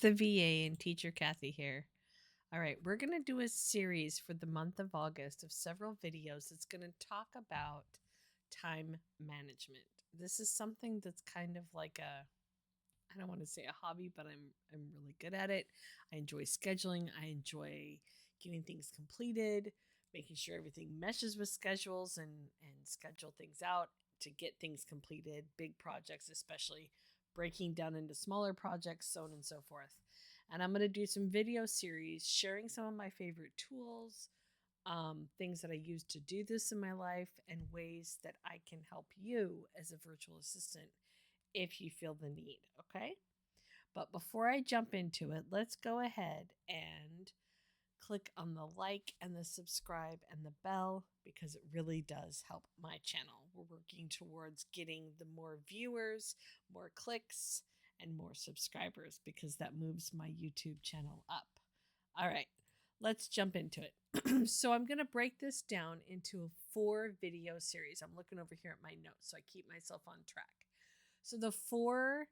the VA and teacher Kathy here. All right, we're going to do a series for the month of August of several videos that's going to talk about time management. This is something that's kind of like I don't want to say a hobby, but I'm really good at it. I enjoy scheduling. I enjoy getting things completed, making sure everything meshes with schedules and schedule things out to get things completed, big projects especially, breaking down into smaller projects, so on and so forth. And I'm going to do some video series sharing some of my favorite tools, things that I use to do this in my life, and ways that I can help you as a virtual assistant if you feel the need. Okay. But before I jump into it, let's go ahead and click on the like and the subscribe and the bell because it really does help my channel. We're working towards getting the more viewers, more clicks, and more subscribers because that moves my YouTube channel up. All right, let's jump into it. So I'm going to break this down into a 4 video series. I'm looking over here at my notes so I keep myself on track. So the 4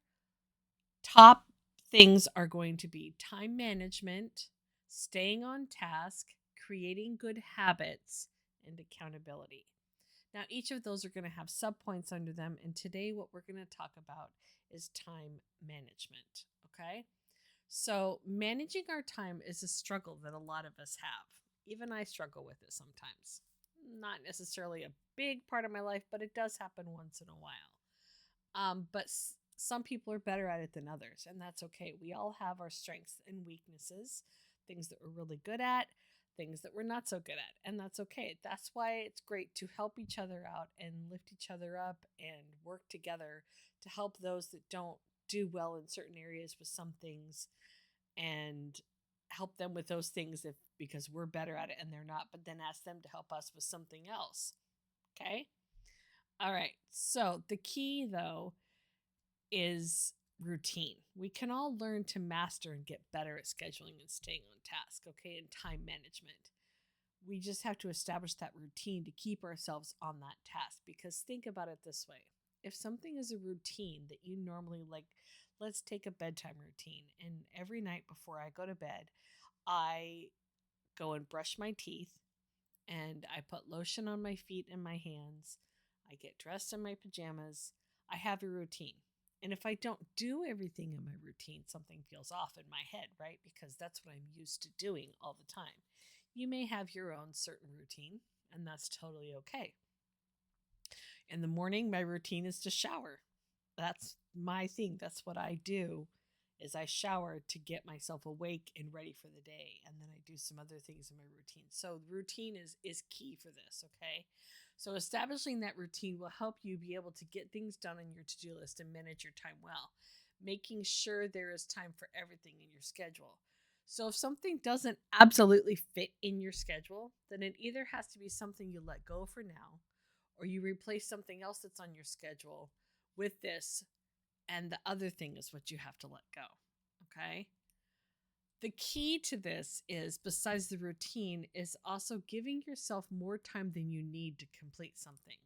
top things are going to be time management, staying on task, creating good habits, and accountability. Now, each of those are going to have subpoints under them. And today, what we're going to talk about is time management. Okay. So, managing our time is a struggle that a lot of us have. Even I struggle with it sometimes. Not necessarily a big part of my life, but it does happen once in a while. But some people are better at it than others, and that's okay. We all have our strengths and weaknesses, things that we're really good at, things that we're not so good at, and that's okay. That's why it's great to help each other out and lift each other up and work together to help those that don't do well in certain areas with some things and help them with those things if because we're better at it and they're not, but then ask them to help us with something else. Okay? All right. So, the key though is routine. We can all learn to master and get better at scheduling and staying on task, okay, and time management. We just have to establish that routine to keep ourselves on that task because think about it this way. If something is a routine that you normally like, let's take a bedtime routine. And every night before I go to bed, I go and brush my teeth and I put lotion on my feet and my hands. I get dressed in my pajamas. I have a routine. And if I don't do everything in my routine, something feels off in my head, right? Because that's what I'm used to doing all the time. You may have your own certain routine, and that's totally okay. In the morning, my routine is to shower. That's my thing. That's what I do is I shower to get myself awake and ready for the day. And then I do some other things in my routine. So routine is key for this, okay? So establishing that routine will help you be able to get things done on your to-do list and manage your time well, making sure there is time for everything in your schedule. So if something doesn't absolutely fit in your schedule, then it either has to be something you let go for now, or you replace something else that's on your schedule with this, and the other thing is what you have to let go. Okay. The key to this is, besides the routine, is also giving yourself more time than you need to complete something.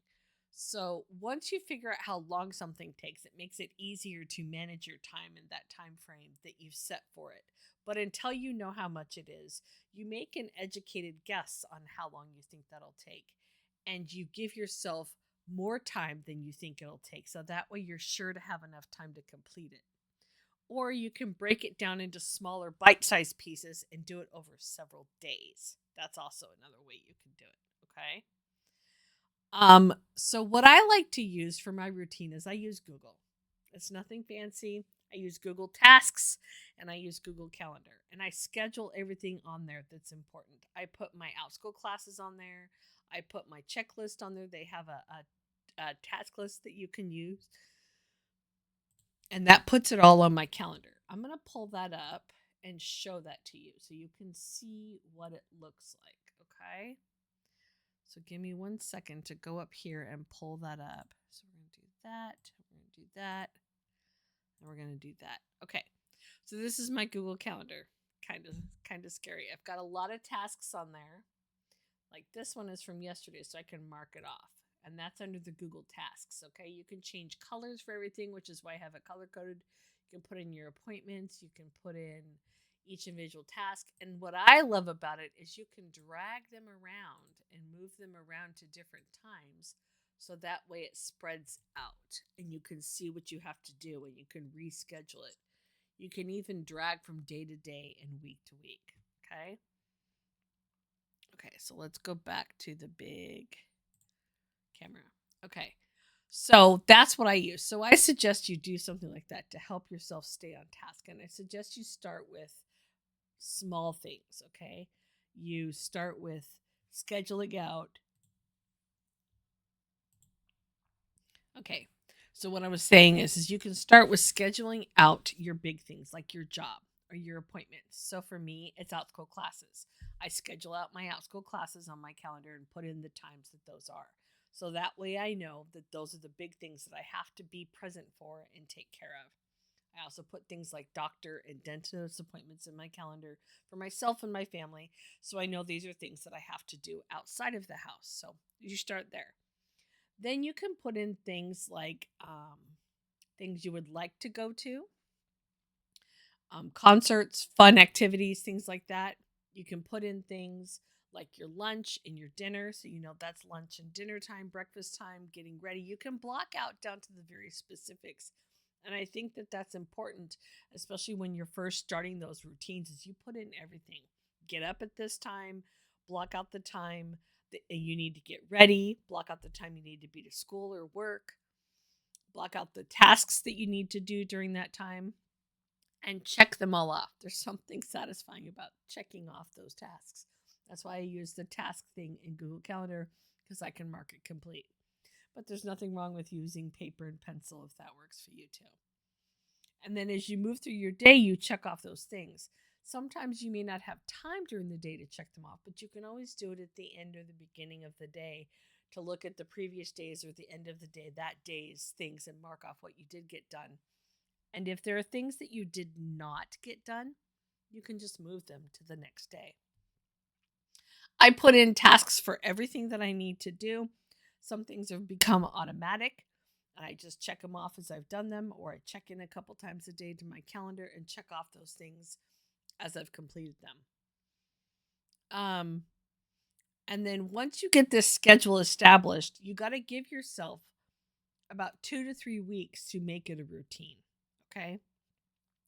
So once you figure out how long something takes, it makes it easier to manage your time in that time frame that you've set for it. But until you know how much it is, you make an educated guess on how long you think that'll take. And you give yourself more time than you think it'll take. So that way you're sure to have enough time to complete it. Or you can break it down into smaller bite-sized pieces and do it over several days. That's also another way you can do it. Okay. So what I like to use for my routine is I use Google. It's nothing fancy. I use Google Tasks and I use Google Calendar and I schedule everything on there that's important. I put my outschool classes on there. I put my checklist on there. They have a task list that you can use and that puts it all on my calendar. I'm going to pull that up and show that to you so you can see what it looks like. Okay. So give me 1 second to go up here and pull that up. So we're going to do that. We're going to do that. And we're going to do that. Okay. So this is my Google Calendar. Kind of scary. I've got a lot of tasks on there. Like this one is from yesterday, so I can mark it off. And that's under the Google Tasks. Okay. You can change colors for everything, which is why I have it color coded. You can put in your appointments. You can put in each individual task. And what I love about it is you can drag them around and move them around to different times. So that way it spreads out and you can see what you have to do and you can reschedule it. You can even drag from day to day and week to week. Okay. Okay. So let's go back to the big camera. Okay. So that's what I use. So I suggest you do something like that to help yourself stay on task. And I suggest you start with small things. Okay. You start with scheduling out. Okay. So what I was saying is you can start with scheduling out your big things like your job or your appointments. So for me, it's outschool classes. I schedule out my outschool classes on my calendar and put in the times that those are. So that way I know that those are the big things that I have to be present for and take care of. I also put things like doctor and dentist appointments in my calendar for myself and my family. So I know these are things that I have to do outside of the house. So you start there. Then you can put in things like things you would like to go to, concerts, fun activities, things like that. You can put in things like your lunch and your dinner. So, you know, that's lunch and dinner time, breakfast time, getting ready. You can block out down to the very specifics. And I think that that's important, especially when you're first starting those routines, is you put in everything. Get up at this time, block out the time that you need to get ready, block out the time you need to be to school or work, block out the tasks that you need to do during that time, and check them all off. There's something satisfying about checking off those tasks. That's why I use the task thing in Google Calendar because I can mark it complete. But there's nothing wrong with using paper and pencil if that works for you too. And then as you move through your day, you check off those things. Sometimes you may not have time during the day to check them off, but you can always do it at the end or the beginning of the day to look at the previous days or the end of the day, that day's things, and mark off what you did get done. And if there are things that you did not get done, you can just move them to the next day. I put in tasks for everything that I need to do. Some things have become automatic, and I just check them off as I've done them, or I check in a couple times a day to my calendar and check off those things as I've completed them. And then once you get this schedule established, you got to give yourself about 2 to 3 weeks to make it a routine. Okay?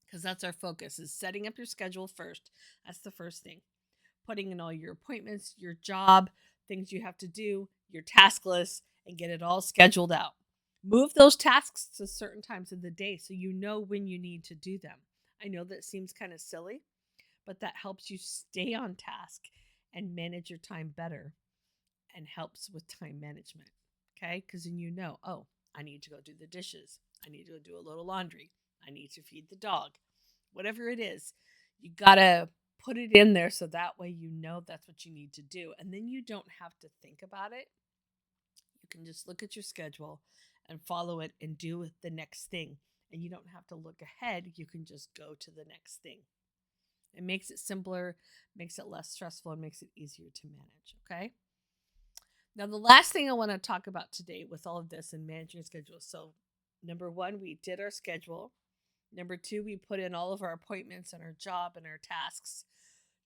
Because that's our focus is setting up your schedule first. That's the first thing. Putting in all your appointments, your job, things you have to do, your task list, and get it all scheduled out. Move those tasks to certain times of the day so you know when you need to do them. I know that seems kind of silly, but that helps you stay on task and manage your time better and helps with time management. Okay? Because then you know, oh, I need to go do the dishes. I need to go do a little laundry. I need to feed the dog. Whatever it is, you got to put it in there so that way you know that's what you need to do. And then you don't have to think about it. You can just look at your schedule and follow it and do the next thing. And you don't have to look ahead. You can just go to the next thing. It makes it simpler, makes it less stressful, and makes it easier to manage. Okay. Now, the last thing I want to talk about today with all of this and managing schedules. So, number one, we did our schedule. Number two, we put in all of our appointments and our job and our tasks,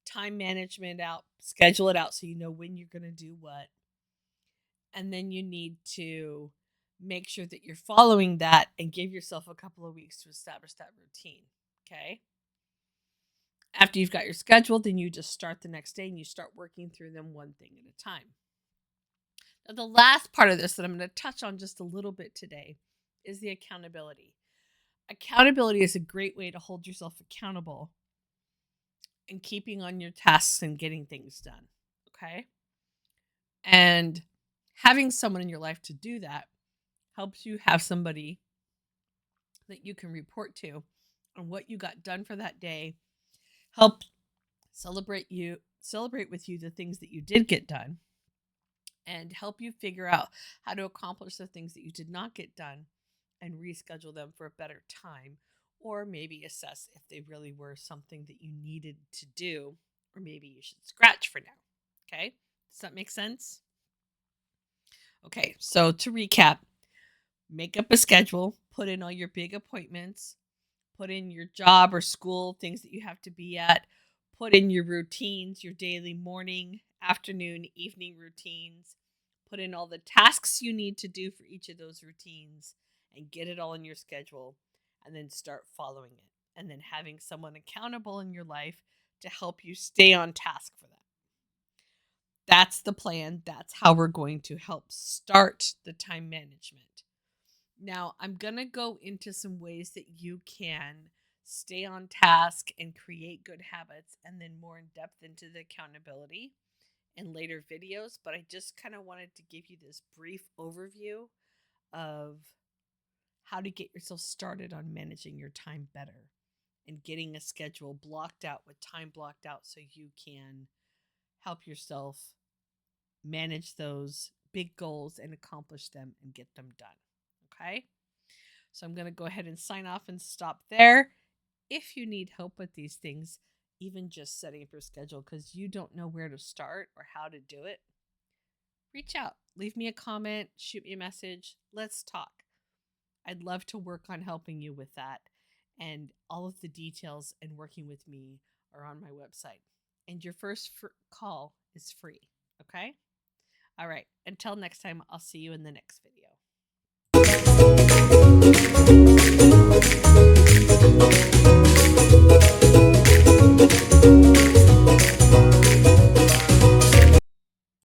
time management out, schedule it out so you know when you're going to do what. And then you need to make sure that you're following that and give yourself a couple of weeks to establish that routine. Okay. After you've got your schedule, then you just start the next day and you start working through them one thing at a time. Now, the last part of this that I'm going to touch on just a little bit today is the accountability. Accountability is a great way to hold yourself accountable and keeping on your tasks and getting things done. Okay. And having someone in your life to do that helps you have somebody that you can report to on what you got done for that day, help celebrate with you the things that you did get done, and help you figure out how to accomplish the things that you did not get done and reschedule them for a better time, or maybe assess if they really were something that you needed to do, or maybe you should scratch for now. Okay? Does that make sense? Okay, so to recap, make up a schedule, put in all your big appointments, Put in your job or school, things that you have to be at. Put in your routines, your daily morning, afternoon, evening routines. Put in all the tasks you need to do for each of those routines and get it all in your schedule, and then start following it. And then having someone accountable in your life to help you stay on task for that. That's the plan. That's how we're going to help start the time management. Now, I'm going to go into some ways that you can stay on task and create good habits, and then more in depth into the accountability in later videos. But I just kind of wanted to give you this brief overview of how to get yourself started on managing your time better and getting a schedule blocked out with time blocked out so you can help yourself manage those big goals and accomplish them and get them done. Okay? So I'm going to go ahead and sign off and stop there. If you need help with these things, even just setting up your schedule because you don't know where to start or how to do it, reach out. Leave me a comment, shoot me a message. Let's talk. I'd love to work on helping you with that. And all of the details and working with me are on my website. And your first call is free. Okay? All right. Until next time, I'll see you in the next video.